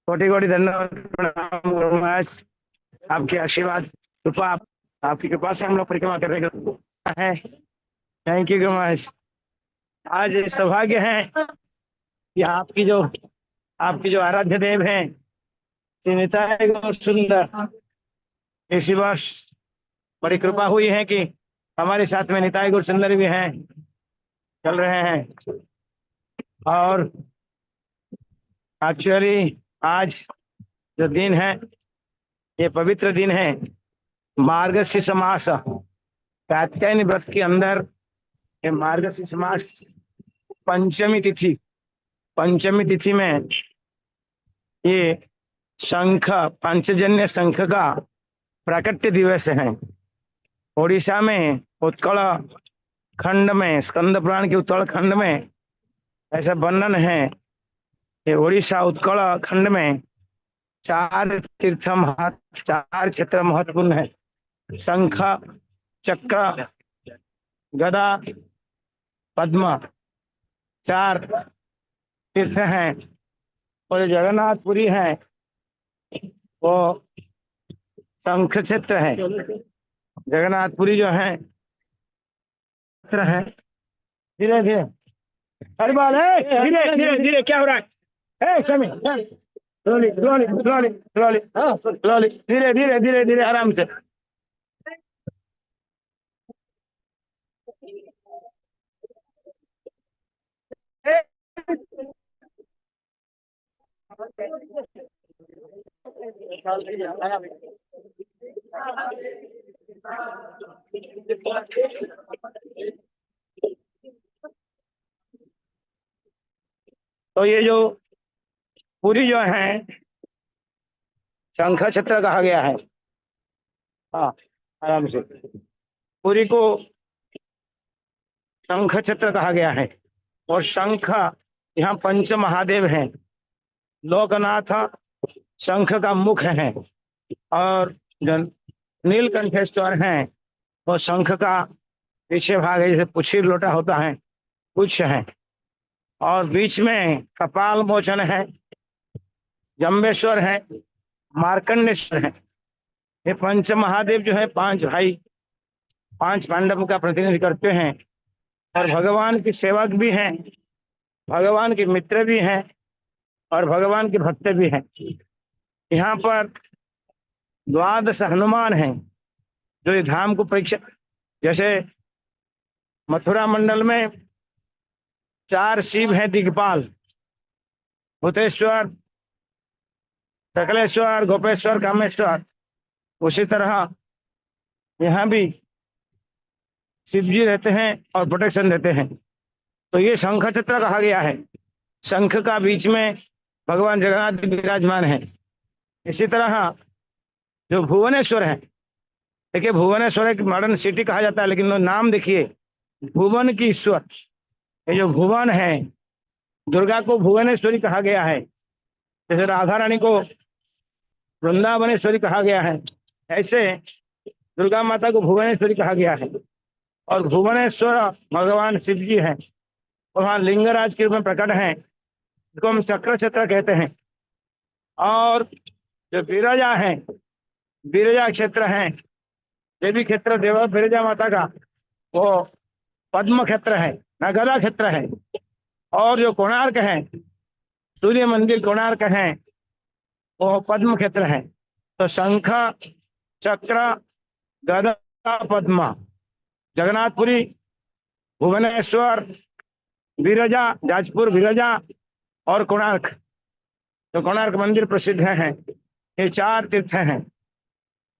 कोटि कोटि धन्यवाद, प्रणाम गुरु महाराज। आपके आशीर्वाद कृपा, आपकी कृपा से हम लोग परिक्रमा कर रहे हैं। Thank you Guru Maharaj. आज सौभाग्य है कि आपकी जो आराध्य देव हैं श्री निताय गौर सुंदर, इसी वर्ष बड़ी कृपा हुई है कि हमारे साथ में निताय गौर सुंदर भी हैं, चल रहे हैं। और एक्चुअली आज जो दिन है, ये पवित्र दिन है, मार्गशीर्ष मास कात्यायनी व्रत के अंदर ये मार्गशीर्ष मास पंचमी तिथि में ये शंख, पंचजन्य शंख का प्राकट्य दिवस है। ओडिशा में उत्कल खंड में, स्कंद पुराण के उत्कल खंड में ऐसा वर्णन है कि ओडिशा उत्कल खंड में चार चार क्षेत्र महत्वपूर्ण है। शंख, चक्र, गदा, पद्म, चार तीर्थ हैं। और जगन्नाथपुरी है वो शंख क्षेत्र है। जगन्नाथपुरी जो है क्षेत्र है। धीरे धीरे हर बाल है, धीरे धीरे धीरे क्या हो रहा है? Slowly slowly slowly slowly slowly, धीरे धीरे धीरे धीरे आराम से। तो ये जो पुरी जो है शंख क्षेत्र कहा गया है। हाँ, आराम से। पुरी को शंख क्षेत्र कहा गया है। और शंख, यहाँ पंच महादेव हैं। लोकनाथ शंख का मुख है, और जो नीलकंठेश्वर हैं वो शंख का पीछे भाग है, जैसे पुच्छी लोटा होता है, कुछ है। और बीच में कपाल मोचन है, जम्बेश्वर है, मार्कंडेश्वर है। ये पंच महादेव जो है पांच भाई, पांच पांडव का प्रतिनिधि करते हैं। और भगवान के सेवक भी हैं, भगवान के मित्र भी हैं, और भगवान के भक्त भी हैं। यहाँ पर द्वादश हनुमान हैं जो इस धाम को परीक्षा, जैसे मथुरा मंडल में चार शिव हैं, दिग्पाल, भूतेश्वर, सकलेश्वर, गोपेश्वर, कामेश्वर। उसी तरह यहाँ भी शिव जी रहते हैं और प्रोटेक्शन देते हैं। तो ये शंख क्षेत्र कहा गया है। शंख का बीच में भगवान जगन्नाथ विराजमान है। इसी तरह जो भुवनेश्वर है, देखिए भुवनेश्वर एक मॉडर्न सिटी कहा जाता है, लेकिन नाम देखिए भुवन की ईश्वर। ये जो भुवन है, दुर्गा को भुवनेश्वरी कहा गया है, जैसे राधा रानी को वृंदावनेश्वरी कहा गया है, ऐसे दुर्गा माता को भुवनेश्वरी कहा गया है। और भुवनेश्वर भगवान शिव जी हैं, वहाँ लिंगराज के रूप में प्रकट हैं, जिसको हम चक्र क्षेत्र कहते हैं। और जो विरजा है, विरजा क्षेत्र है, देवी क्षेत्र देवा विरजा माता का, वो पद्म क्षेत्र है, नगदा क्षेत्र है। और जो कोणार्क है, सूर्य मंदिर कोणार्क है, वो पद्म क्षेत्र है। तो शंख, चक्र, गदा, पद्म, जगन्नाथपुरी, भुवनेश्वर, विरजा, जाजपुर विरजा, और कोणार्क। तो कोणार्क मंदिर प्रसिद्ध है। ये चार तीर्थ हैं।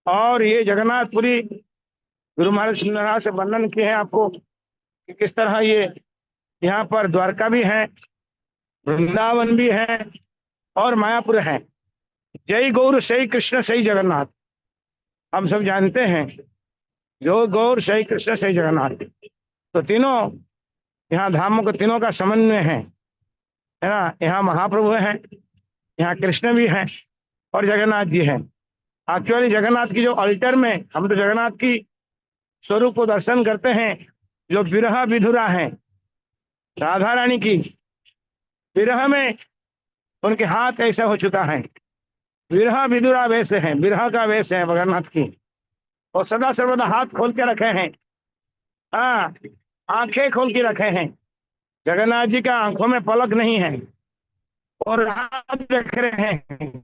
और ये जगन्नाथपुरी गुरु महाराज सुंदरनाथ से वर्णन किए हैं आपको कि किस तरह ये यहाँ पर द्वारका भी है, वृंदावन भी है, और मायापुर है। जय गौर सही कृष्ण सही जगन्नाथ, हम सब जानते हैं, जो गौर सही कृष्ण सही जगन्नाथ। तो तीनों यहाँ धामों के तीनों का समन्वय है ना। यहाँ महाप्रभु हैं, यहाँ कृष्ण भी हैं, और जगन्नाथ जी हैं। एक्चुअली जगन्नाथ की जो अल्टर में हम तो जगन्नाथ की स्वरूप को दर्शन करते हैं, जो विरह विधुरा है राधा रानी की। विरह में उनके हाथ ऐसा हो चुका है। विरहा विदुरा वेश है, विरह का वेश है भगन्नाथ की। और सदा सर्वदा हाथ खोल के रखे हैं। हाँ, आंखें खोल के रखे हैं। जगन्नाथ जी का आंखों में पलक नहीं है। और हाथ देख रहे हैं,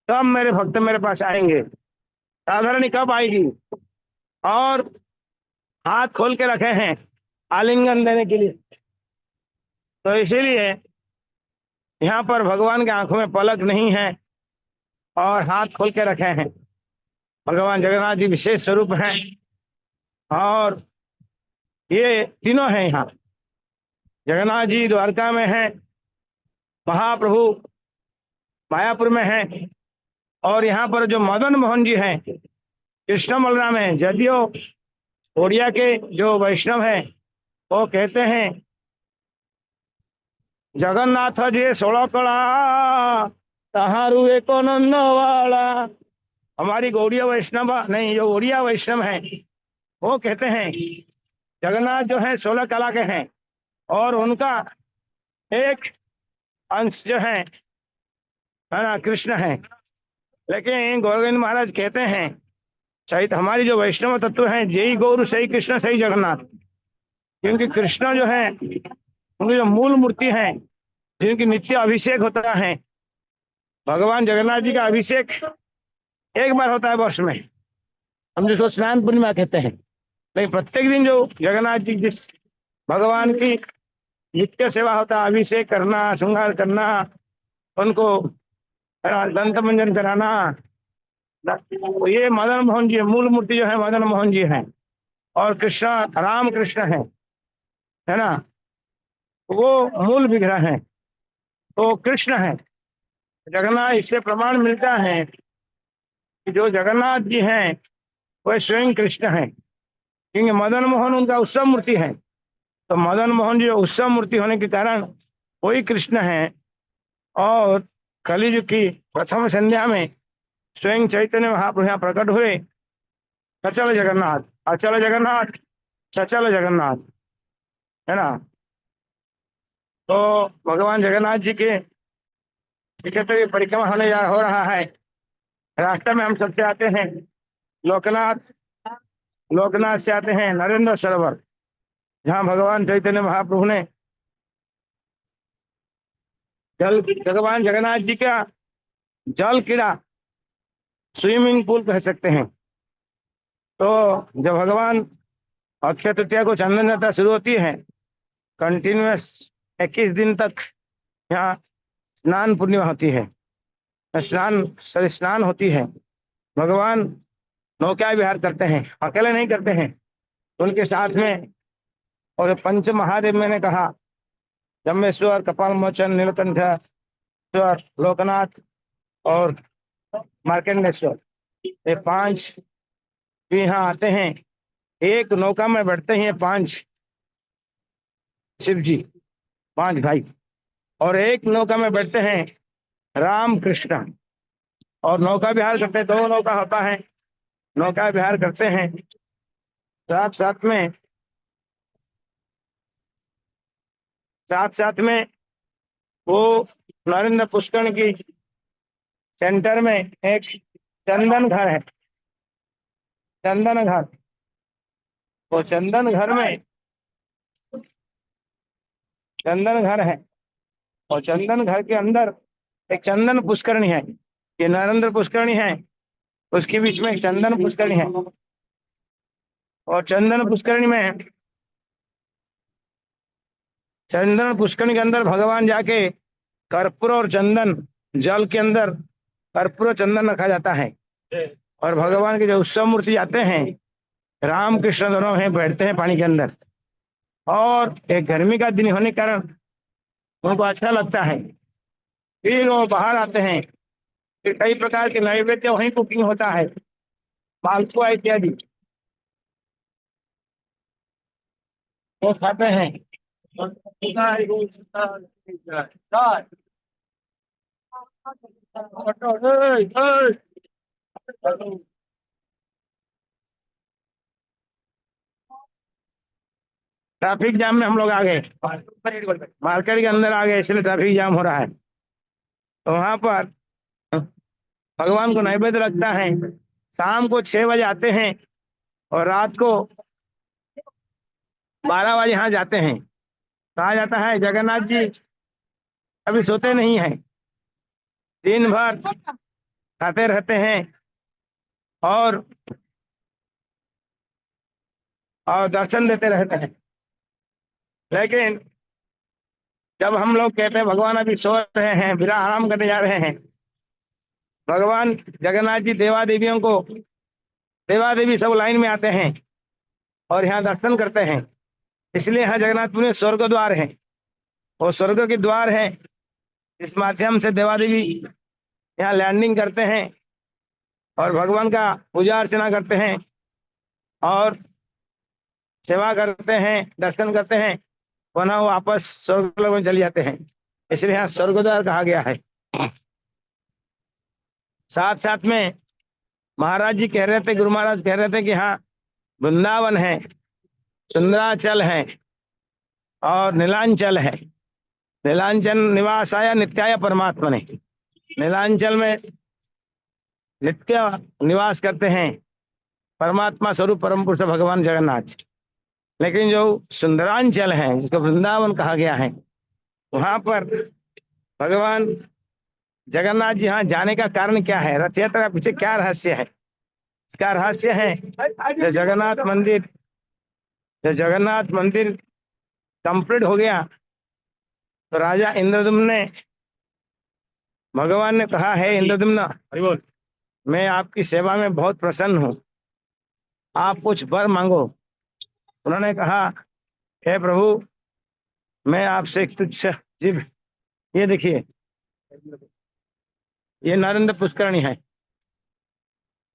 कब मेरे भक्त मेरे पास आएंगे, साधारण कब आएगी। और हाथ खोल के रखे हैं आलिंगन देने के लिए। तो इसीलिए यहाँ पर भगवान के आंखों में पलक नहीं है और हाथ खोल के रखे हैं। भगवान जगन्नाथ जी विशेष स्वरूप हैं। और ये तीनों हैं यहाँ। जगन्नाथ जी द्वारका में हैं, महाप्रभु मायापुर में हैं, और यहाँ पर जो मदन मोहन जी हैं कृष्ण बलराम है। यदियो उड़िया के जो वैष्णव हैं वो कहते हैं जगन्नाथ जी 16 कला तहारू एको नंद वाला। हमारी गौड़िया वैष्णव नहीं, जो उड़िया वैष्णव है वो कहते हैं जगन्नाथ जो है 16 कला के हैं, और उनका एक अंश जो है ना कृष्ण है। लेकिन गोविंद महाराज कहते हैं सहित हमारी जो वैष्णव तत्व है जय गौर सही कृष्ण सही जगन्नाथ। क्योंकि कृष्ण जो है उनकी जो मूल मूर्ति है, जिनकी नित्य अभिषेक होता है। भगवान जगन्नाथ जी का अभिषेक एक बार होता है वर्ष में, हम जिसको स्नान पूर्णिमा कहते हैं। लेकिन प्रत्येक दिन जो जगन्नाथ जी जिस भगवान की नित्य सेवा होता है, अभिषेक करना, श्रृंगार करना, उनको दंत मंजन कराना, तो ये मदन मोहन जी मूल मूर्ति जो है मदन मोहन जी हैं। और कृष्ण राम कृष्ण है ना, वो मूल विग्रह है। तो कृष्ण है जगन्नाथ। इससे प्रमाण मिलता है कि जो जगन्नाथ जी हैं वह स्वयं कृष्ण है। क्योंकि मदन मोहन उनका उत्सव मूर्ति है। तो मदन मोहन जी उत्सव मूर्ति होने के कारण वही कृष्ण है। और कलियुग की प्रथम संध्या में स्वयं चैतन्य महाप्रभु यहाँ प्रकट हुए। सचल जगन्नाथ, अचल जगन्नाथ, सचल जगन्नाथ, है ना। तो भगवान जगन्नाथ जी के श्रीक्षेत्र की परिक्रमा होने हो रहा है। रास्ते में हम सबसे आते हैं लोकनाथ, लोकनाथ से आते हैं नरेंद्र सरोवर, जहाँ भगवान चैतन्य महाप्रभु ने जल भगवान जगन्नाथ जी का जल क्रीड़ा स्विमिंग पूल कह सकते हैं। तो जब भगवान अक्षय तृतीया को चंदन यात्रा शुरू होती है, कंटिन्यूस 21 दिन तक यहाँ स्नान पूर्णिमा होती है, स्नान सर स्नान होती है। भगवान नौका विहार करते हैं, अकेले नहीं करते हैं, उनके साथ में और पंच महादेव मैंने कहा जम्बेश्वर, कपाल मोचन, नीलकंठेश्वर, लोकनाथ और मार्कंडेश्वर, ये पांच भी यहाँ आते हैं। एक नौका में बैठते हैं पांच शिव जी, पांच भाई, और एक नौका में बैठते हैं राम कृष्ण, और नौका विहार करते हैं। दो नौका होता है, नौका विहार करते हैं। साथ साथ में साथ साथ में वो नरेंद्र पुष्कर की सेंटर में एक चंदन घर है, चंदन घर। वो चंदन घर है, और चंदन घर के अंदर एक चंदन पुष्करणी है। ये नरेंद्र पुष्करणी है, उसके बीच में एक चंदन पुष्करणी है। और चंदन पुष्करणी के अंदर भगवान जाके कर्पूर और चंदन, जल के अंदर कर्पूर और चंदन रखा जाता है। और भगवान के जो उत्सव मूर्ति आते हैं राम कृष्ण दोनों हैं, बैठते हैं पानी के अंदर। और एक गर्मी का दिन होने के कारण उनको अच्छा लगता है, फिर वो बाहर आते हैं। फिर कई प्रकार के नैवेद्य वहीं कुकिंग होता है, मालपुआ इत्यादि वो खाते हैं। ट्रैफिक जाम में हम लोग आ गए, मार्केट के अंदर आ गए, इसलिए ट्रैफिक जाम हो रहा है। तो वहां पर भगवान को नैवेद्य लगता है। शाम को 6 बजे आते हैं और रात को 12 बजे यहाँ जाते हैं। कहा जाता है जगन्नाथ जी अभी सोते नहीं हैं, दिन भर खाते रहते हैं और दर्शन देते रहते हैं। लेकिन जब हम लोग कहते हैं भगवान अभी सो रहे हैं, बिना आराम करने जा रहे हैं, भगवान जगन्नाथ जी देवा देवी सब लाइन में आते हैं और यहाँ दर्शन करते हैं। इसलिए यहाँ जगन्नाथपुर में स्वर्ग द्वार है, वो स्वर्ग के द्वार है। इस माध्यम से देवा देवी यहाँ लैंडिंग करते हैं और भगवान का पूजा अर्चना करते हैं और सेवा करते हैं, दर्शन करते हैं, पुनः वापस स्वर्ग लोक में चले जाते हैं। इसलिए यहाँ स्वर्ग द्वार कहा गया है। साथ साथ में महाराज जी कह रहे थे, गुरु महाराज कह रहे थे कि हाँ वृंदावन है, सुंदराचल है और नीलांचल है। नीलांचल निवासाय नित्याय परमात्मा ने, नीलांचल में नित्य निवास करते हैं परमात्मा स्वरूप परम पुरुष भगवान जगन्नाथ। लेकिन जो सुंदरांचल है, जिसको वृंदावन कहा गया है, वहां पर भगवान जगन्नाथ जी यहाँ जाने का कारण क्या है, रथ यात्रा के पीछे क्या रहस्य है? इसका रहस्य है जब जगन्नाथ मंदिर कंप्लीट हो गया तो राजा इंद्रदुम्न ने, भगवान ने कहा है इंद्रदुम्न मैं आपकी सेवा में बहुत प्रसन्न हूँ, आप कुछ वर मांगो। उन्होंने कहा हे प्रभु मैं आपसे एक तुच्छ जीव, ये देखिए ये नरेंद्र पुष्करणी है,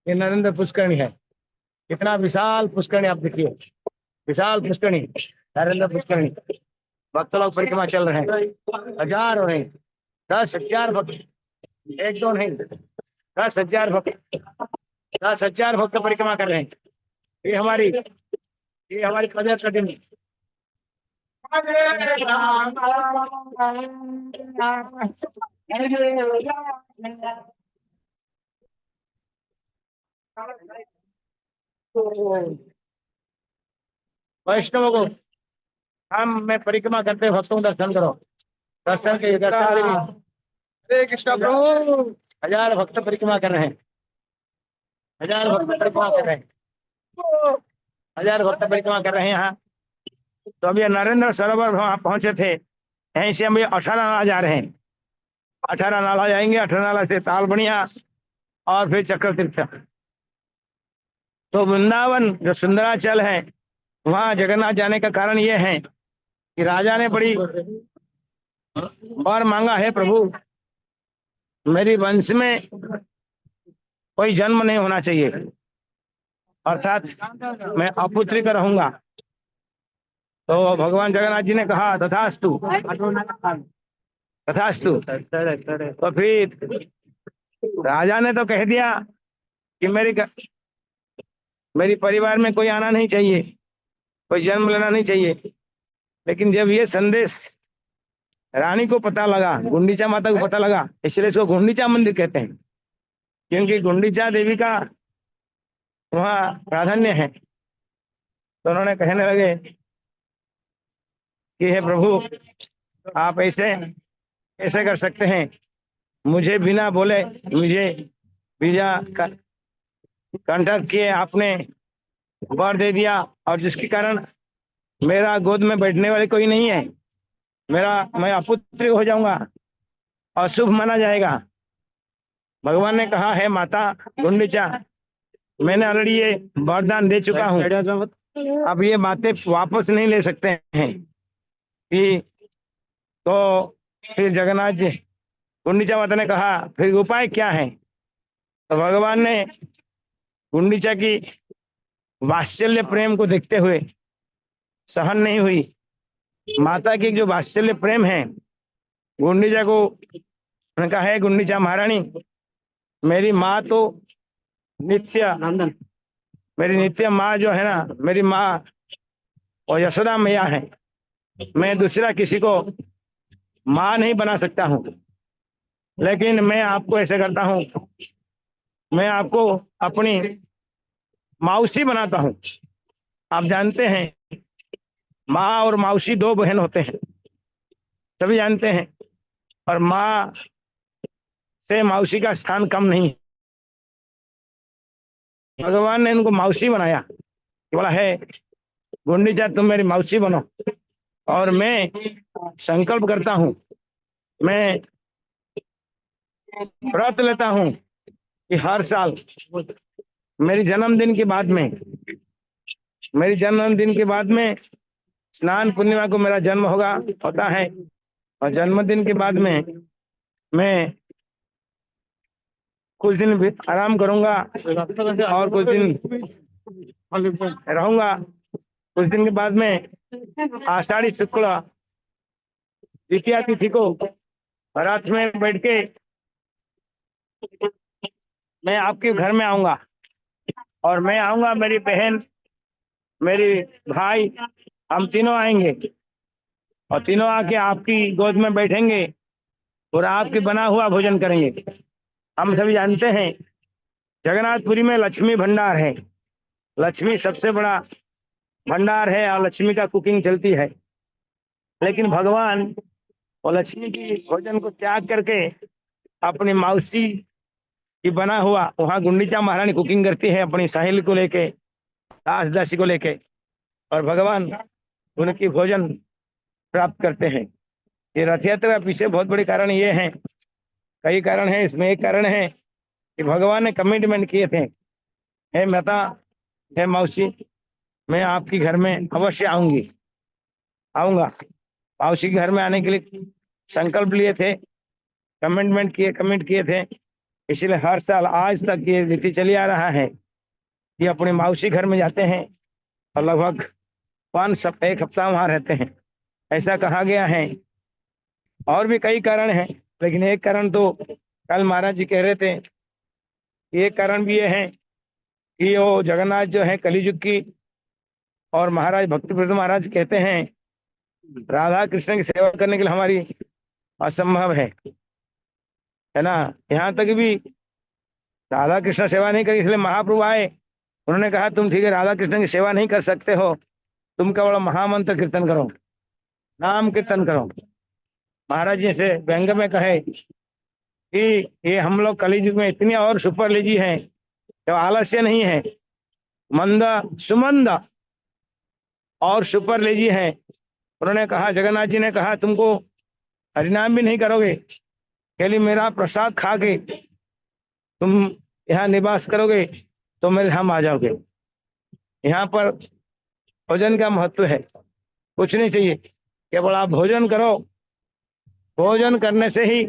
ये नरेंद्र पुष्करणी है। कितना विशाल पुष्करणी, आप देखिए विशाल पुष्करणी, नरेंद्र पुष्करणी। भक्त लोग परिक्रमा चल रहे हैं, हजारों हैं, 10,000 भक्त, एक दो नहीं, 10,000 भक्त, 10,000 भक्त परिक्रमा कर रहे हैं। ये हमारी पदयात्रा कठिन। वैष्णवों को हम में परिक्रमा करते भक्तों का दर्शन करो, दर्शन के दर्शन। हरे कृष्ण प्रभु, 1000 भक्त परिक्रमा कर रहे हैं, 1000 भक्त परिक्रमा कर रहे हैं, 1000 भक्त परिक्रमा कर रहे हैं यहाँ। तो अभी नरेंद्र सरोवर वहां पहुंचे थे, यहीं से हम 18 नाला जा रहे हैं, 18 नाला जाएंगे, 18 नाला से तालबनिया और फिर चक्र तीर्थ। तो वृंदावन जो सुंदराचल है, वहां जगन्नाथ जाने का कारण ये है कि राजा ने बड़ी वर मांगा है, प्रभु मेरी वंश में कोई जन्म नहीं होना चाहिए, अर्थात मैं अपुत्रिक रहूंगा। तो भगवान जगन्नाथ जी ने कहा तथास्तु, तथास्तु। तो फिर राजा ने तो कह दिया कि मेरी परिवार में कोई आना नहीं चाहिए, कोई जन्म लेना नहीं चाहिए। लेकिन जब ये संदेश रानी को पता लगा, गुंडीचा माता को पता लगा, इसलिए इसको गुंडीचा मंदिर कहते हैं, क्योंकि गुंडीचा देवी का वहाँ प्राधान्य है। तो उन्होंने कहने लगे कि हे प्रभु आप ऐसे कर सकते हैं, मुझे बिना बोले मुझे वीजा कंटैक्ट किए आपने वर दे दिया, और जिसके कारण मेरा गोद में बैठने वाले कोई नहीं है, मैं अपुत्र हो जाऊंगा, अशुभ माना जाएगा। भगवान ने कहा है माता गुंडीचा, मैंने ऑलरेडी ये वरदान दे चुका हूँ, अब ये बातें वापस नहीं ले सकते हैं कि। तो फिर जगन्नाथ जी, गुंडीचा माता ने कहा फिर उपाय क्या है? तो भगवान ने गुंडीचा की वात्सल्य प्रेम को देखते हुए सहन नहीं हुई, माता की जो वात्सल्य प्रेम है, गुंडीचा को उन्होंने कहा है गुंडीचा महारानी मेरी माँ तो मेरी नित्य माँ जो है ना, मेरी माँ और यशोदा मैया है, मैं दूसरा किसी को माँ नहीं बना सकता हूँ। लेकिन मैं आपको ऐसे करता हूँ, मैं आपको अपनी मौसी बनाता हूँ। आप जानते हैं माँ और मौसी दो बहन होते हैं, सभी जानते हैं। और माँ से मौसी का स्थान कम नहीं है। भगवान ने इनको मौसी बनाया, बोला है गुंडीचा तुम मेरी मौसी बनो। और मैं संकल्प करता हूँ, मैं व्रत लेता हूँ कि हर साल मेरी जन्मदिन के बाद में, मेरी जन्मदिन के बाद में स्नान पूर्णिमा को मेरा जन्म होता है। और जन्मदिन के बाद में मैं कुछ दिन भी आराम करूंगा और कुछ दिन रहूंगा। कुछ दिन के बाद में आषाढ़ी शुक्ल द्वितीया तिथि को रात में बैठ के मैं आपके घर में आऊंगा। और मैं आऊंगा, मेरी बहन, मेरी भाई, हम तीनों आएंगे और तीनों आके आपकी गोद में बैठेंगे और आपकी बना हुआ भोजन करेंगे। हम सभी जानते हैं जगन्नाथपुरी में लक्ष्मी भंडार है, लक्ष्मी सबसे बड़ा भंडार है और लक्ष्मी का कुकिंग चलती है। लेकिन भगवान वो लक्ष्मी की भोजन को त्याग करके अपनी मौसी की बना हुआ वहाँ गुंडीचा महारानी कुकिंग करती है अपनी सहेली को लेके, दास दासी को लेके, और भगवान उनकी भोजन प्राप्त करते हैं। ये रथ यात्रा का पीछे बहुत बड़े कारण ये हैं, कई कारण हैं। इसमें एक कारण है कि भगवान ने कमिटमेंट किए थे, हे माता, हे मौसी, मैं आपकी घर में अवश्य आऊंगा। मौसी के घर में आने के लिए संकल्प लिए थे, कमिट किए थे। इसलिए हर साल आज तक ये रीति चली आ रहा है कि अपने मौसी घर में जाते हैं और लगभग 1 हफ्ता वहां रहते हैं, ऐसा कहा गया है। और भी कई कारण हैं, लेकिन एक कारण तो कल महाराज जी कह रहे थे। एक कारण भी ये है कि वो जगन्नाथ जो है कलियुग की, और महाराज भक्तिप्रद महाराज कहते हैं राधा कृष्ण की सेवा करने के लिए हमारी असंभव है ना। यहाँ तक भी राधा कृष्ण सेवा नहीं करी, इसलिए महाप्रभु आए, उन्होंने कहा तुम ठीक है राधा कृष्ण की सेवा नहीं कर सकते हो, तुम केवल महामंत्र कीर्तन करो, नाम कीर्तन करो। महाराज जी से व्यंग में कहे कि ये हम लोग कलियुग में इतनी और सुपर लेजी हैं, जो आलस्य नहीं है, मंद सुमंद और सुपर लेजी है। उन्होंने कहा, जगन्नाथ जी ने कहा तुमको हरिनाम भी नहीं करोगे, केवल मेरा प्रसाद खा के तुम यहाँ निवास करोगे तो मेरे धाम आ जाओगे। यहाँ पर भोजन का महत्व है, कुछ नहीं चाहिए, केवल आप भोजन करो। भोजन करने से ही,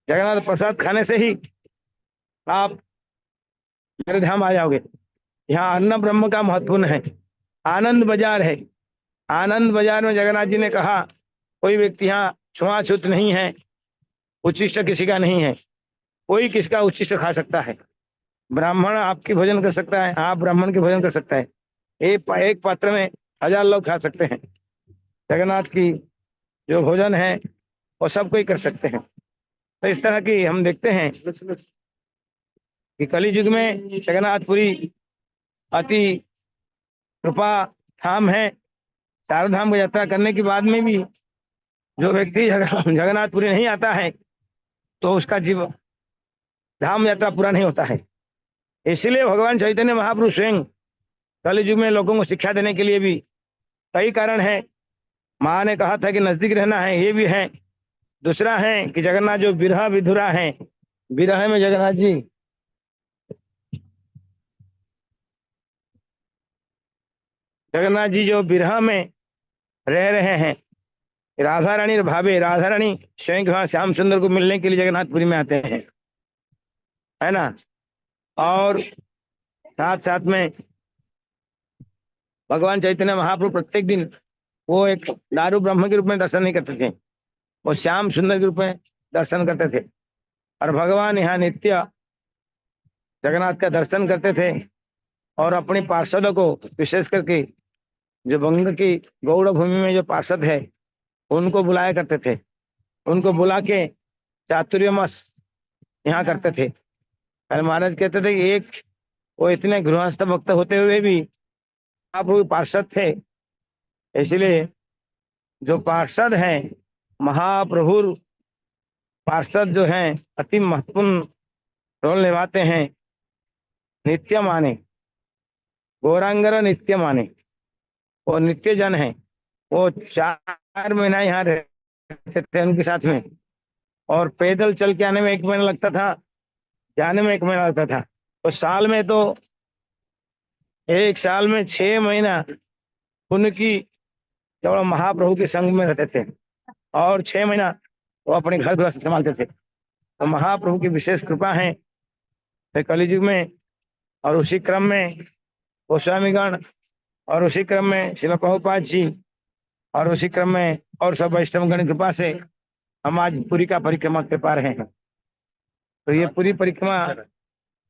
जगन्नाथ प्रसाद खाने से ही आप मेरे धाम आ जाओगे। यहाँ अन्न ब्रह्म का महत्वपूर्ण है। आनंद बाजार है, आनंद बाजार में जगन्नाथ जी ने कहा कोई व्यक्ति यहाँ छुआछूत नहीं है, उच्छिष्ट किसी का नहीं है, कोई किसका उच्छिष्ट खा सकता है। ब्राह्मण आपकी भोजन कर सकता है, आप ब्राह्मण के भोजन कर सकता है। एक पात्र में 1000 लोग खा सकते हैं। जगन्नाथ की जो भोजन है वो सब कोई कर सकते हैं। तो इस तरह की हम देखते हैं कि कली युग में जगन्नाथपुरी अति कृपा धाम है। चारों धाम की यात्रा करने के बाद में भी जो व्यक्ति जगन्नाथपुरी नहीं आता है तो उसका जीव धाम यात्रा पूरा नहीं होता है। इसलिए भगवान चैतन्य महाप्रभु स्वयं कलि युग में लोगों को शिक्षा देने के लिए भी कई कारण है। माँ ने कहा था कि नजदीक रहना है, ये भी है। दूसरा है कि जगन्नाथ जो विरह विधुरा है, विरह में जगन्नाथ जी जो विरह में रह रहे हैं, राधा रानी भावे, राधा रानी स्वयं वहां श्याम सुंदर को मिलने के लिए जगन्नाथपुरी में आते हैं, है ना। और साथ साथ में भगवान चैतन्य महाप्रभु प्रत्येक दिन वो एक दारू ब्रह्म के रूप में दर्शन नहीं करते थे, वो श्याम सुंदर के रूप में दर्शन करते थे। और भगवान यहाँ नित्य जगन्नाथ का दर्शन करते थे और अपनी पार्षदों को, विशेष करके जो बंग की गौड़ भूमि में जो पार्षद है उनको बुलाया करते थे। उनको बुला के चातुर्यमस यहाँ करते थे। अरे महाराज कहते थे कि एक वो इतने गृहस्थ भक्त होते हुए भी आप वो पार्षद थे, इसलिए जो पार्षद हैं महाप्रभु, पार्षद जो हैं अति महत्वपूर्ण रोल निभाते हैं। नित्य माने, गौरांगर नित्य माने, वो नित्य जन है। वो 4 महीना यहाँ रहते थे उनके साथ में, और पैदल चल के आने में 1 महीना लगता था, जाने में 1 महीना लगता था। तो साल में तो 1 साल में 6 महीना उनकी केवल महाप्रभु के संग में रहते थे, और 6 महीना वो अपने घर गृहस्थ संभालते थे। तो महाप्रभु की विशेष कृपा है कलियुग में। और उसी क्रम में गोस्वामीगण, और उसी क्रम में श्रील प्रभुपाद जी, और उसी क्रम में और सब वैष्णवगण की कृपा से हम आज पुरी का परिक्रमा कर पा रहे हैं। तो ये पूरी परिक्रमा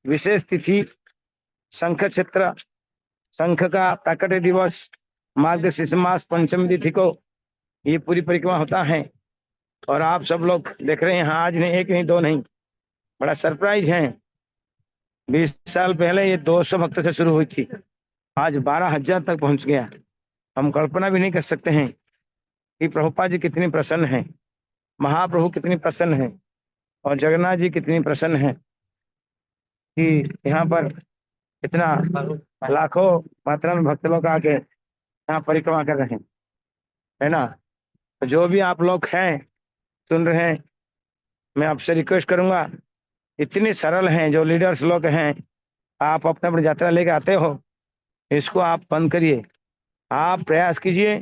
विशेष तिथि शंख क्षेत्र, शंख का प्राकट्य दिवस मार्गशीर्ष मास पंचमी तिथि को ये पूरी परिक्रमा होता है। और आप सब लोग देख रहे हैं, आज नहीं, एक नहीं, दो नहीं, बड़ा सरप्राइज है। 20 साल पहले ये 200 भक्त से शुरू हुई थी, आज 12,000 तक पहुंच गया। हम कल्पना भी नहीं कर सकते हैं कि प्रभुपाद जी कितनी प्रसन्न है, महाप्रभु कितनी प्रसन्न है, और जगन्नाथ जी कितनी प्रसन्न है कि यहाँ पर इतना लाखों मात्रा में भक्त लोग आके यहाँ परिक्रमा कर रहे हैं, है ना। तो जो भी आप लोग हैं सुन रहे हैं, मैं आपसे रिक्वेस्ट करूंगा, इतनी सरल हैं जो लीडर्स लोग हैं, आप अपने अपनी यात्रा लेके आते हो, इसको आप बंद करिए। आप प्रयास कीजिए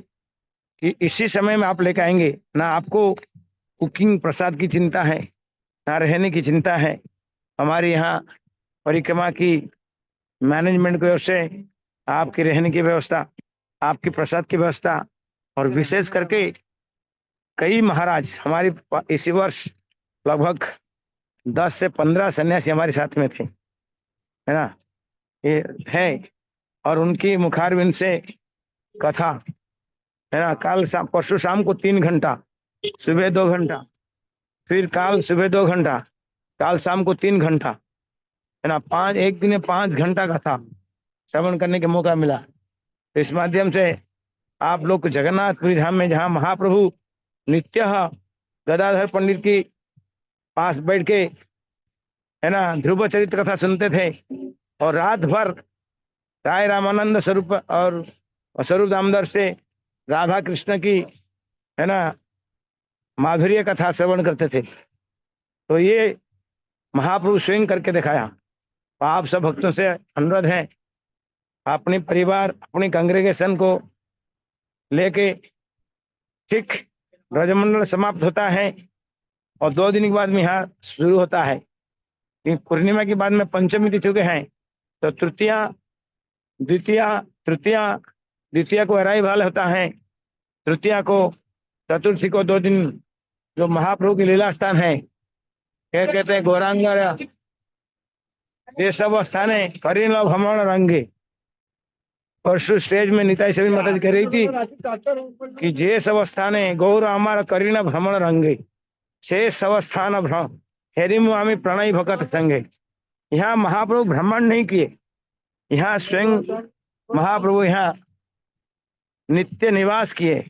कि इसी समय में आप लेके आएंगे ना। आपको कुकिंग प्रसाद की चिंता है, ना रहने की चिंता है। हमारे यहाँ परिक्रमा की मैनेजमेंट की ओर से आपकी रहने की व्यवस्था, आपकी प्रसाद की व्यवस्था, और विशेष करके कई महाराज हमारी इसी वर्ष लगभग 10 से 15 सन्यासी हमारे साथ में थे, है ना, ये है। और उनकी मुखारविंद से कथा, है ना, काल शाम, परसों शाम को 3 घंटा, सुबह 2 घंटा, फिर काल सुबह 2 घंटा, काल शाम को 3 घंटा, है ना, एक दिन में 5 घंटा कथा श्रवण करने के मौका मिला। तो इस माध्यम से आप लोग को जगन्नाथपुरी धाम में, जहाँ महाप्रभु नित्य गदाधर पंडित की पास बैठ के, है ना, ध्रुव चरित्र कथा सुनते थे, और रात भर राय रामानंद स्वरूप और स्वरूप दामोदर से राधा कृष्ण की, है ना, माधुर्य कथा श्रवण करते थे। तो ये महाप्रभु स्वयं करके दिखाया। तो आप सब भक्तों से अनुरोध है, अपने परिवार, अपनी कांग्रेगेशन को लेके, ठीक ब्रजमंडल समाप्त होता है और 2 दिन के बाद में यहाँ शुरू होता है। पूर्णिमा के बाद में पंचमी तिथि के हैं, तो तृतीया, द्वितीया, तृतीया, द्वितीया को अराइवाल होता है, तृतीया को, चतुर्थी को 2 दिन जो महाप्रभु की लीला स्थान है, क्या कहते हैं, गौरांग ये सब स्थाने करीन भ्रमण रंगे। परसों स्टेज में निताई से भी मदद कर रही थी कि जे सब स्थाने गौर अमार करीन भ्रमण रंगे, शेष सब स्थान भ्रम हेरी मुआमी प्रणय भगत संगे। यहाँ महाप्रभु भ्रमण नहीं किए, यहाँ स्वयं महाप्रभु यहाँ नित्य निवास किए,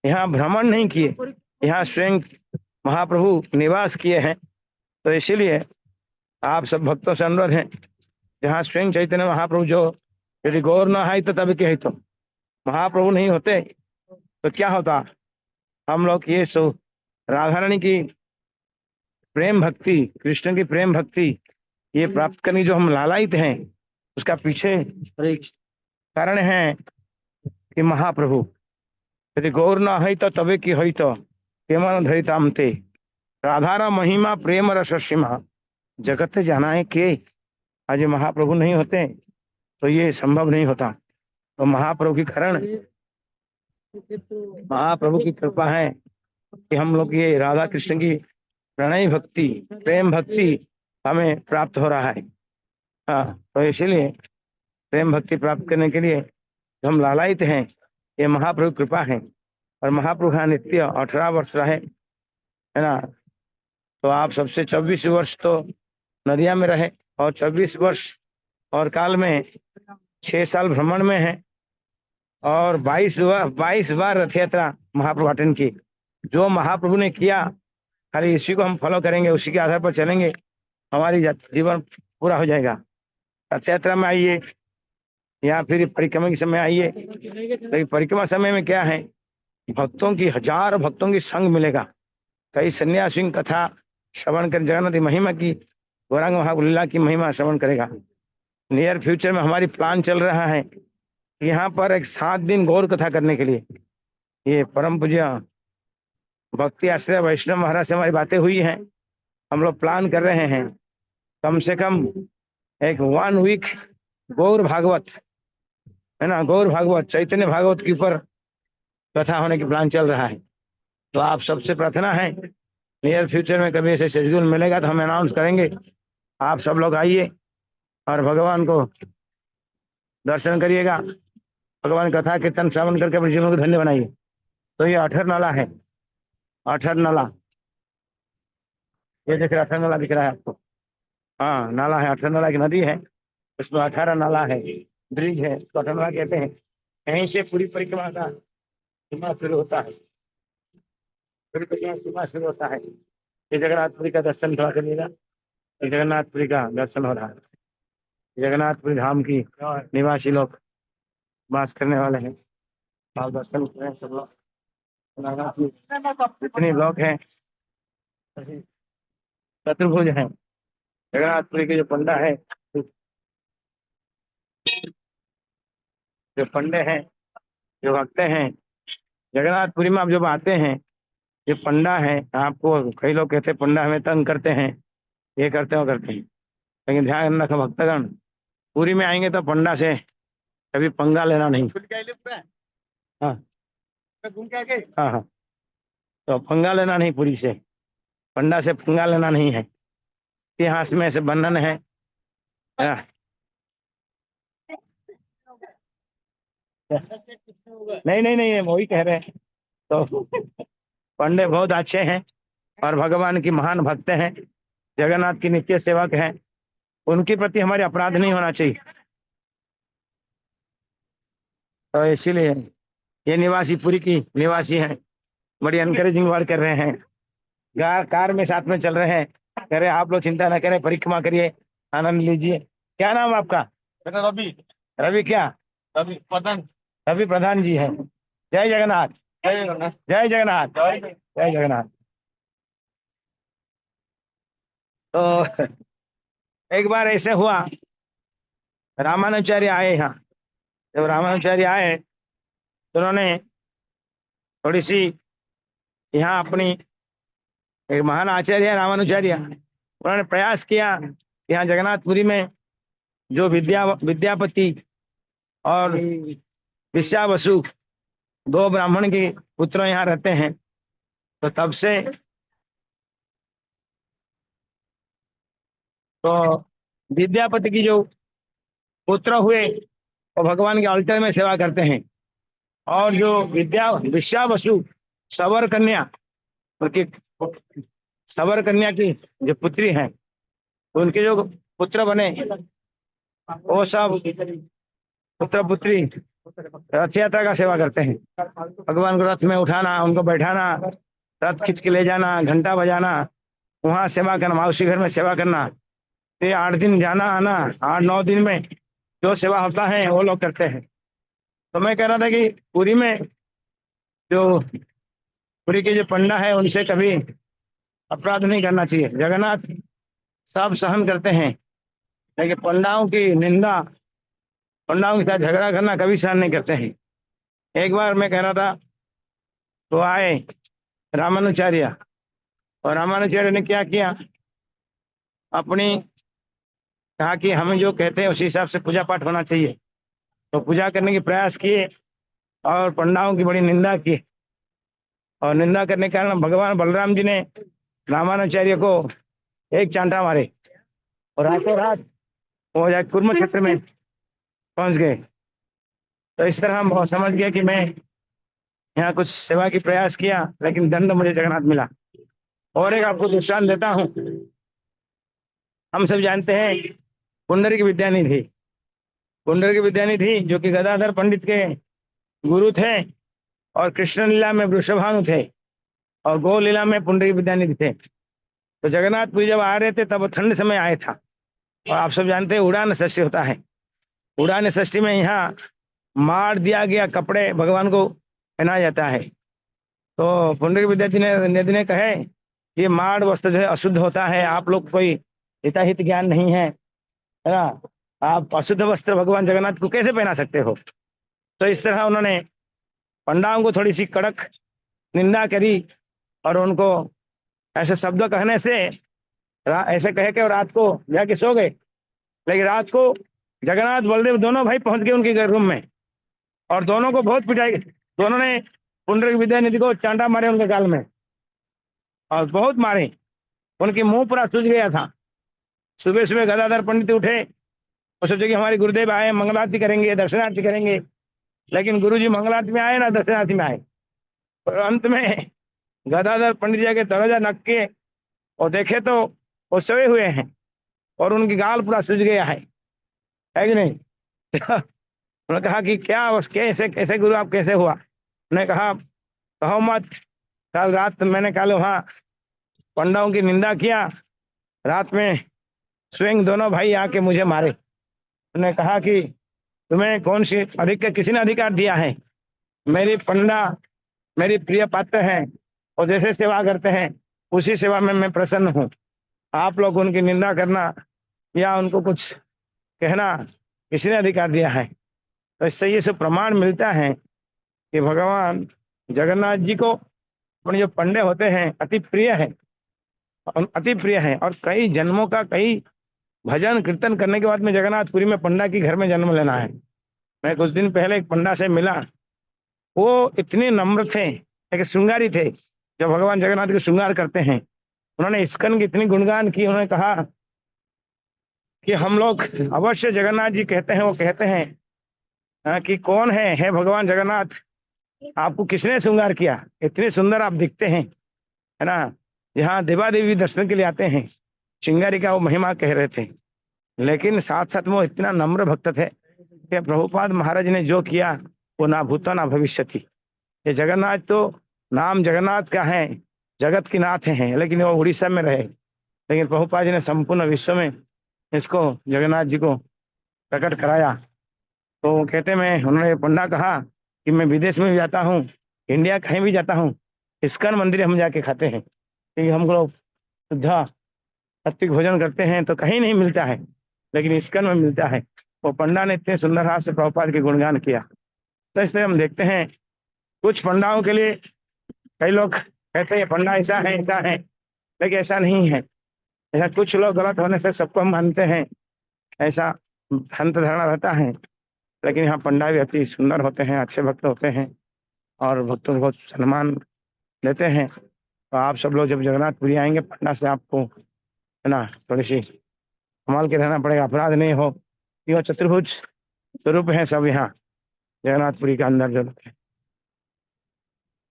यहाँ भ्रमण नहीं किए, यहाँ स्वयं महाप्रभु निवास किए हैं। तो इसीलिए आप सब भक्तों से अनुरोध है, जहाँ स्वयं चैतन्य महाप्रभु, जो यदि गौर न है तो तभी के, तो महाप्रभु नहीं होते तो क्या होता। हम लोग ये सो राधा रानी की प्रेम भक्ति, कृष्ण की प्रेम भक्ति, ये प्राप्त करने जो हम लालायित हैं, उसका पीछे कारण है कि महाप्रभु, यदि गौर न है तो तबे की हो, तो केमन धरिताम ते राधारा महिमा प्रेम रस सीमा जगत जाना है के। आज महाप्रभु नहीं होते तो ये संभव नहीं होता। तो महाप्रभु की कारण, महाप्रभु की कृपा है कि हम लोग ये राधा कृष्ण की प्रणय भक्ति, प्रेम भक्ति हमें प्राप्त हो रहा है। हाँ, तो इसीलिए प्रेम भक्ति प्राप्त करने के लिए हम लालायित हैं, ये महाप्रभु कृपा है। और महाप्रभु नित्य 18 वर्ष रहे, है ना, तो आप सबसे 24 वर्ष तो नदिया में रहे, और 24 वर्ष और काल में 6 साल भ्रमण में है, और 22 बार रथ यात्रा महाप्रभु अटेंड की। जो महाप्रभु ने किया खाली इसी को हम फॉलो करेंगे, उसी के आधार पर चलेंगे, हमारी जीवन पूरा हो जाएगा। रथ यात्रा में आइए या फिर परिक्रमा के समय आइए। लेकिन परिक्रमा समय में क्या है, भक्तों की, हजार भक्तों की संग मिलेगा। कई सन्यासियों की कथा श्रवण कर, जगन्नाथ की महिमा की, गौरांग महालीला की महिमा श्रवण करेगा। नियर फ्यूचर में हमारी प्लान चल रहा है यहाँ पर एक 7 दिन गौर कथा करने के लिए। ये परम पूज्य भक्ति आश्रय वैष्णव महाराज से हमारी बातें हुई हैं, हम लोग प्लान कर रहे हैं कम से कम एक 1 वीक गौर भागवत, है ना, गौर भागवत चैतन्य भागवत के ऊपर कथा होने की प्लान चल रहा है। तो आप सबसे प्रार्थना है, नियर फ्यूचर में कभी ऐसे शेड्यूल मिलेगा तो हम अनाउंस करेंगे। आप सब लोग आइए और भगवान को दर्शन करिएगा, भगवान कथा कीर्तन श्रवण करके अपने जीवन को धन्य बनाइए। तो ये अठर नाला है, अठर नाला, ये देख रहे अठर नाला दिख रहा है आपको? हाँ नाला है, अठर नाला की नदी है, उसमें 18 नाला है, ब्रिज है, तो अठर नाला कहते हैं। यहीं से पूरी परिक्रमा का सीमा शुरू होता है, पूरी परिक्रमा सीमा शुरू होता है। ये जगन्नाथपुरी का दर्शन थोड़ा करिएगा, ये जगन्नाथपुरी का दर्शन हो रहा है। जगन्नाथपुरी धाम की निवासी लोग वास करने वाले हैं, आप दर्शन करें सब लोग। जितने लोग हैं चतुर्भुज हैं, जगन्नाथपुरी के जो पंडा है, जो पंडे हैं, जो भक्त हैं, जगन्नाथपुरी में आप जब आते हैं, ये पंडा है, आपको कई लोग कहते हैं पंडा हमें तंग करते हैं, ये करते हैं वो करते हैं, लेकिन ध्यान रखो भक्तगण, पूरी में आएंगे तो पंडा से कभी पंगा लेना नहीं। हाँ हाँ हाँ, तो पंगा लेना नहीं, पूरी से पंडा से पंगा लेना नहीं है। इतिहास में ऐसे बंधन है। नहीं नहीं नहीं, वही कह रहे हैं। तो पंडे बहुत अच्छे हैं और भगवान की महान भक्त हैं, जगन्नाथ की नित्य सेवक हैं, उनके प्रति हमारे अपराध नहीं होना चाहिए। तो इसीलिए ये निवासी, पुरी की निवासी हैं, बड़ी एनकरेजिंग वर्क कर रहे हैं, कार में साथ में चल रहे हैं, कह रहे आप लोग चिंता ना करें, परिक्रमा करिए, आनंद लीजिए। क्या नाम आपका? रवि। रवि क्या? रवि प्रधान। रवि प्रधान जी हैं। जय जगन्नाथ, जय जगन्नाथ, जय जगन्नाथ, जय जगन्नाथ। तो एक बार ऐसे हुआ, रामानुचार्य आए यहाँ। जब रामानुचार्य आए तो उन्होंने थोड़ी सी यहाँ अपनी, एक महान आचार्य है रामानुचार्य, उन्होंने प्रयास किया यहाँ जगन्नाथपुरी में जो विद्यापति और विश्वावसु 2 ब्राह्मण के पुत्र यहाँ रहते हैं, तो तब से तो विद्यापति की जो पुत्र हुए वो भगवान के अल्टर में सेवा करते हैं, और जो विश्वावसु सवर कन्या, उनकी सवर कन्या की जो पुत्री है, उनके जो पुत्र बने वो सब पुत्र पुत्री रथ यात्रा का सेवा करते हैं। भगवान को रथ में उठाना, उनको बैठाना, रथ खींच के ले जाना, घंटा बजाना, वहाँ सेवा करना, मौसी घर में सेवा करना। ये 8 दिन जाना आना, 8-9 दिन में जो सेवा होता है वो लोग करते हैं। तो मैं कह रहा था कि पुरी में जो पुरी के जो पंडा है उनसे कभी अपराध नहीं करना चाहिए। जगन्नाथ सब सहन करते हैं, लेकिन पंडाओं की निंदा, पंडाओं के साथ झगड़ा करना कभी सहन नहीं करते हैं। एक बार मैं कह रहा था तो आए रामानुचार्य, और रामानुचार्य ने क्या किया, अपनी कहा कि हमें जो कहते हैं उसी हिसाब से पूजा पाठ होना चाहिए, तो पूजा करने के प्रयास किए और पंडाओं की बड़ी निंदा की, और निंदा करने के कारण भगवान बलराम जी ने रामानुचार्य को एक चांटा मारे और रातों रात वो जाए कुर्म क्षेत्र में पहुंच गए। तो इस तरह हम समझ गए कि मैं यहाँ कुछ सेवा की प्रयास किया, लेकिन दंड मुझे जगन्नाथ मिला। और एक आपको दृष्टांत देता हूँ। हम सब जानते हैं पुंडरीक की विद्यानिधि, पुंडरीक की विद्यानिधि जो कि गदाधर पंडित के गुरु थे, और कृष्ण लीला में वृषभानु थे, और गौ लीला में पुंडरीक विद्यानिधि थे। तो जगन्नाथपुरी जब आ रहे थे तब ठंड समय आए था, और आप सब जानते हैं उड़ान षष्ठी होता है। उड़ान षष्ठी में यहाँ मार दिया गया कपड़े भगवान को पहनाया जाता है। तो पुंडरीक विद्यानिधि ने कहे ये माड़ वस्त्र जो है अशुद्ध होता है, आप लोग कोई हिताहित ज्ञान नहीं है ना, आप अशुद्ध वस्त्र भगवान जगन्नाथ को कैसे पहना सकते हो। तो इस तरह उन्होंने पंडाओं को थोड़ी सी कड़क निंदा करी, और उनको ऐसे शब्द कहने से ऐसे कहे के रात को जाके सो गए। लेकिन रात को जगन्नाथ बलदेव दोनों भाई पहुंच गए उनके रूम में, और दोनों को बहुत पिटाई, दोनों ने पुंडरीक विद्यानिधि को चांटा मारे उनके गाल में, और बहुत मारे, उनकी मुंह पूरा सूज गया था। सुबह सुबह गदाधर पंडित उठे और सोचे कि हमारे गुरुदेव आए, मंगलारती करेंगे, दर्शनार्थी करेंगे। लेकिन गुरुजी मंगलारती में आए ना दर्शनार्थी में आए। और अंत में गदाधर पंडित जी के दरवाजा नक के और देखे तो वो सोए हुए हैं, और उनकी गाल पूरा सूज गया है कि नहीं। उन्होंने कहा कि क्या बस कैसे कैसे गुरु आप कैसे हुआ। उन्होंने कहा कहो मत, कल रात मैंने कल वहाँ पंडाओं की निंदा किया, रात में स्वयं दोनों भाई आके मुझे मारे। उन्होंने कहा कि तुम्हें कौन सी किसी ने अधिकार दिया है। मेरी पंडा मेरी प्रिय पात्र हैं, और जैसे सेवा करते हैं उसी सेवा में मैं प्रसन्न हूँ। आप लोग उनकी निंदा करना या उनको कुछ कहना किसी ने अधिकार दिया है। तो इससे ये सब प्रमाण मिलता है कि भगवान जगन्नाथ जी को अपने जो पंडे होते हैं अति प्रिय है, अति प्रिय है। और कई जन्मों का कई भजन कीर्तन करने के बाद में जगन्नाथपुरी में पंडा की घर में जन्म लेना है। मैं कुछ दिन पहले एक पंडा से मिला, वो इतने नम्र थे, एक श्रृंगारी थे जो भगवान जगन्नाथ के श्रृंगार करते हैं। उन्होंने इस्कन की इतनी गुणगान की। उन्होंने कहा कि हम लोग अवश्य जगन्नाथ जी कहते हैं, वो कहते हैं कि कौन है भगवान जगन्नाथ, आपको किसने श्रृंगार किया, इतने सुंदर आप दिखते हैं, है ना। यहाँ देवा देवी दर्शन के लिए आते हैं, श्रृंगारी का वो महिमा कह रहे थे। लेकिन साथ साथ वो इतना नम्र भक्त थे कि प्रभुपाद महाराज ने जो किया वो ना भूता ना भविष्य थी। ये जगन्नाथ तो नाम जगन्नाथ का है, जगत के नाथ हैं, लेकिन वो उड़ीसा में रहे। लेकिन प्रभुपाद जी ने संपूर्ण विश्व में इसको जगन्नाथ जी को प्रकट कराया। तो वो कहते मैं, उन्होंने पंडा कहा कि मैं विदेश में भी जाता हूँ, इंडिया कहीं भी जाता हूँ, इस्कन मंदिर हम जाके खाते हैं, क्योंकि हम लोग शुद्धा सात्विक भोजन करते हैं तो कहीं नहीं मिलता है, लेकिन इस्कन में मिलता है। वो पंडा ने इतने सुंदर हाथ से प्रभुपाद के गुणगान किया। तो इसलिए हम देखते हैं कुछ पंडाओं के लिए कई लोग कहते हैं पंडा ऐसा है ऐसा है, लेकिन ऐसा नहीं है। ऐसा कुछ लोग गलत होने से सबको हम मानते हैं, ऐसा भ्रांत धारणा रहता है। लेकिन यहाँ पंडा भी अति सुंदर होते हैं, अच्छे भक्त होते हैं, और भक्तों को बहुत सम्मान देते हैं। तो आप सब लोग जब जगन्नाथपुरी आएंगे, पंडा से आपको है ना थोड़ी सी संभाल के रहना पड़ेगा, अपराध नहीं हो। ये चतुर्भुज स्वरूप है सब यहाँ जगन्नाथपुरी का अंदर जो है।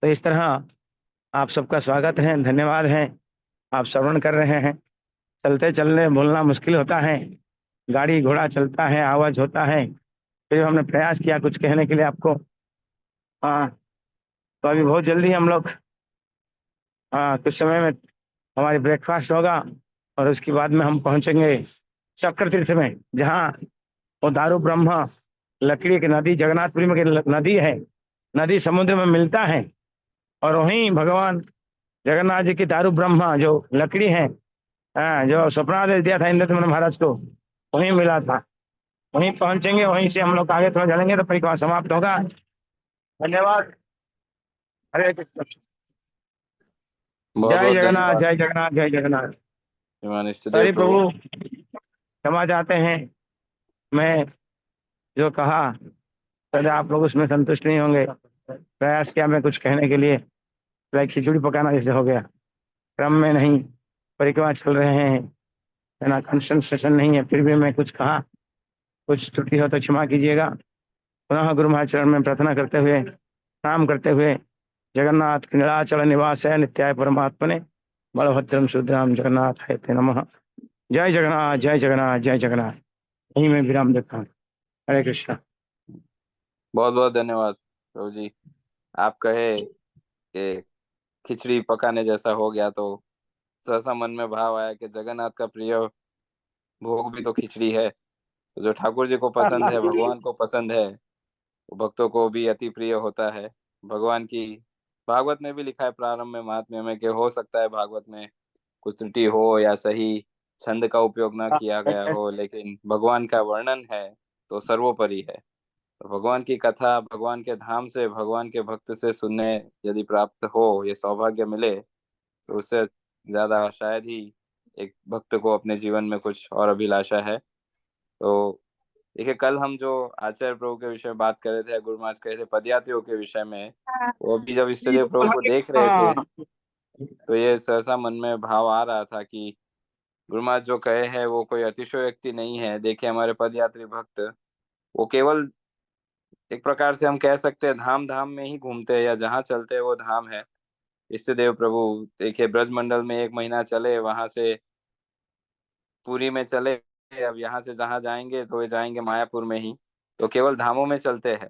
तो इस तरह आप सबका स्वागत है, धन्यवाद है। आप श्रवण कर रहे हैं। चलते चलने बोलना मुश्किल होता है, गाड़ी घोड़ा चलता है, आवाज होता है, फिर हमने प्रयास किया कुछ कहने के लिए आपको। हाँ, तो अभी बहुत जल्दी हम लोग कुछ समय में हमारी ब्रेकफास्ट होगा, और उसके बाद में हम पहुंचेंगे चक्र तीर्थ में, जहाँ वो दारू ब्रह्म लकड़ी की नदी, जगन्नाथपुरी में नदी है, नदी समुद्र में मिलता है, और वहीं भगवान जगन्नाथ जी की दारू ब्रह्मा जो लकड़ी है, जो स्वप्नादेश दिया था इंद्रद्युम्न महाराज को, वहीं मिला था। वहीं पहुंचेंगे, वहीं से हम लोग आगे थोड़ा चलेंगे तो परिक्रमा समाप्त होगा। धन्यवाद। हरे कृष्ण। बहुत जय बहुत जगन्नाथ, धन्यवाद। जय जगन्नाथ, जय जगन्नाथ। श्रीमान इष्टदेव हरि प्रभु। प्रभु क्षमा चाहते हैं, मैं जो कहा शायद आप लोग उसमें संतुष्ट नहीं होंगे। प्रयास किया मैं कुछ कहने के लिए, खिचड़ी पकाना जैसे हो गया, क्रम में नहीं, परिक्रमा चल रहे हैं, है ना, कंसंट्रेशन नहीं है, फिर भी मैं कुछ कहा, कुछ त्रुटि हो तो क्षमा कीजिएगा। पुनः गुरु महाराज चरण में प्रार्थना करते हुए, प्रणाम करते हुए, जगन्नाथ नीलाचल निवास है नित्याय परमात्मने बलभद्रम सुभद्राम जगन्नाथ है नमः। जय जगन्नाथ जय जगन्नाथ जय जगन्नाथ। यहीं मैं विराम देता हूँ। हरे कृष्णा। बहुत बहुत धन्यवाद प्रभु जी। आप कहे कि खिचड़ी पकाने जैसा हो गया, तो सहसा मन में भाव आया कि जगन्नाथ का प्रिय भोग भी तो खिचड़ी है। तो जो ठाकुर जी को पसंद है, भगवान को पसंद है, वो भक्तों को भी अति प्रिय होता है। भगवान की भागवत में भी लिखा है, प्रारंभ में महात्म्य में, कि हो सकता है भागवत में कुछ त्रुटि हो या सही छंद का उपयोग ना किया गया हो, लेकिन भगवान का वर्णन है तो सर्वोपरि है। तो भगवान की कथा भगवान के धाम से, भगवान के भक्त से सुनने यदि प्राप्त हो, ये सौभाग्य मिले, तो उससे ज्यादा शायद ही एक भक्त को अपने जीवन में कुछ और अभिलाषा है। तो देखिए, कल हम जो आचार्य प्रभु के विषय में बात कर रहे थे, गुरु महाराज कहे थे पदयात्रियों के विषय में, वो भी जब इष्टदेव प्रभु को देख रहे थे, हाँ। तो ये सहसा मन में भाव आ रहा था कि गुरु महाराज जो कहे हैं वो कोई अतिशयोक्ति नहीं है। देखिए, हमारे पदयात्री भक्त, वो केवल एक प्रकार से हम कह सकते हैं धाम धाम में ही घूमते हैं, या जहाँ चलते हैं वो धाम है। इष्टदेव प्रभु देखिए, ब्रजमंडल में 1 महीना चले, वहां से पुरी में चले, अब यहाँ से जहाँ जाएंगे तो वे जाएंगे मायापुर में ही। तो केवल धामों में चलते हैं।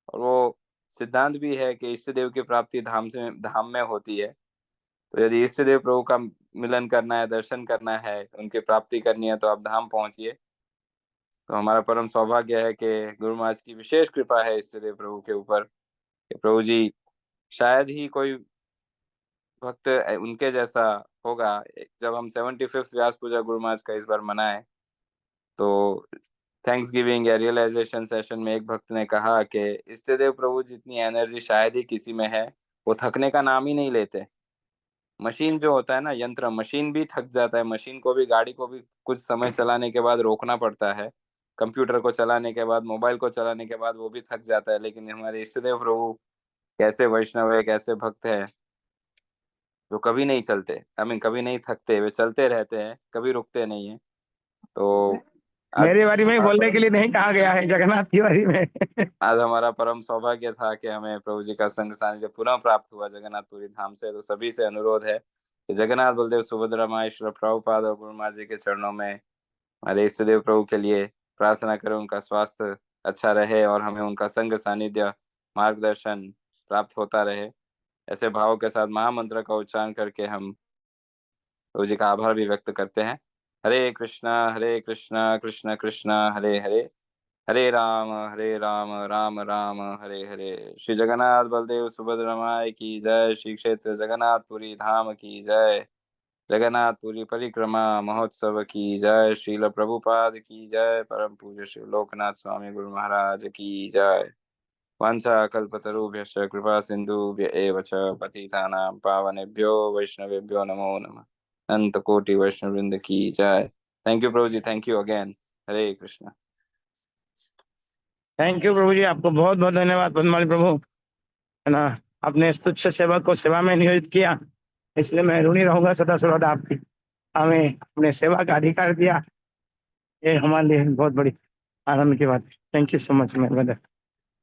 और वो सिद्धांत भी है कि इष्ट देव की प्राप्ति धाम में होती है। तो यदि इष्ट देव प्रभु का मिलन करना है, दर्शन करना है, उनकी प्राप्ति करनी है, तो आप धाम पहुंचिए। तो हमारा परम सौभाग्य है कि गुरु महाराज की विशेष कृपा है इष्ट देव प्रभु के ऊपर, कि प्रभु जी शायद ही कोई भक्त उनके जैसा होगा। जब हम 75th व्यास पूजा गुरु महाराज का इस बार मनाए, तो थैंक्स गिविंग या रियलाइजेशन सेशन में एक भक्त ने कहा कि इष्ट देव प्रभु जितनी एनर्जी शायद ही किसी में है। वो थकने का नाम ही नहीं लेते। मशीन जो होता है ना, यंत्र, मशीन भी थक जाता है, मशीन को भी, गाड़ी को भी कुछ समय चलाने के बाद रोकना पड़ता है। कंप्यूटर को चलाने के बाद, मोबाइल को चलाने के बाद वो भी थक जाता है। लेकिन हमारे इष्ट देव प्रभु कैसे वैष्णव है, कैसे भक्त है, जो कभी नहीं चलते, कभी नहीं थकते, वे चलते रहते हैं, कभी रुकते नहीं है। तो आज मेरी बारी में ही हमारा बोलने के परम लिए नहीं कहा गया है, जगन्नाथ की बारी में। आज हमारा परम सौभाग्य था कि हमें प्रभु जी का संग सानिध्य पुनः प्राप्त हुआ जगन्नाथपुरी धाम से। तो सभी से अनुरोध है कि जगन्नाथ बलदेव सुभद्रा माँ श्री प्रभुपाद और गुरु माँ जी के चरणों में हमारे इष्ट देव प्रभु के लिए प्रार्थना करें, उनका स्वास्थ्य अच्छा रहे और हमें उनका संग सानिध्य, मार्गदर्शन प्राप्त होता रहे। ऐसे भाव के साथ महामंत्र का उच्चारण करके हम प्रभु जी का आभार भी व्यक्त करते हैं। हरे कृष्णा कृष्ण कृष्ण हरे हरे, हरे राम राम राम हरे हरे। श्री जगन्नाथ बलदेव सुभद्रा माई की जय। श्री क्षेत्र जगन्नाथपुरी धाम की जय। जगन्नाथपुरी परिक्रमा महोत्सव की जय। श्रील प्रभुपाद की जय। परम पूज्य श्री लोकनाथ स्वामी गुरु महाराज की जय। वाञ्छा कल्पतरुभ्यश्च कृपा सिन्धुभ्य एव च पतितानां पावनेभ्यो वैष्णवेभ्यो नमो नमः। अनंत कोटि वैष्णव वृंद की जय। थैंक यू प्रभु जी, thank you again. Hare Krishna. Thank you प्रभु जी, आपको बहुत बहुत धन्यवाद पद्मावली प्रभु, है ना। अपने इस तुच्छ सेवक को सेवा में नियोजित किया, इसलिए मैं ऋणी रहूंगा सदा सर्वदा आपकी। हमें अपने सेवा का अधिकार दिया, ये हमारे लिए बहुत बड़ी आनंद की बात है। थैंक यू सो मच मेरे ब्रदर।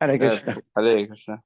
हरे जय कृष्ण। प्रभु। हरे कृष्णा।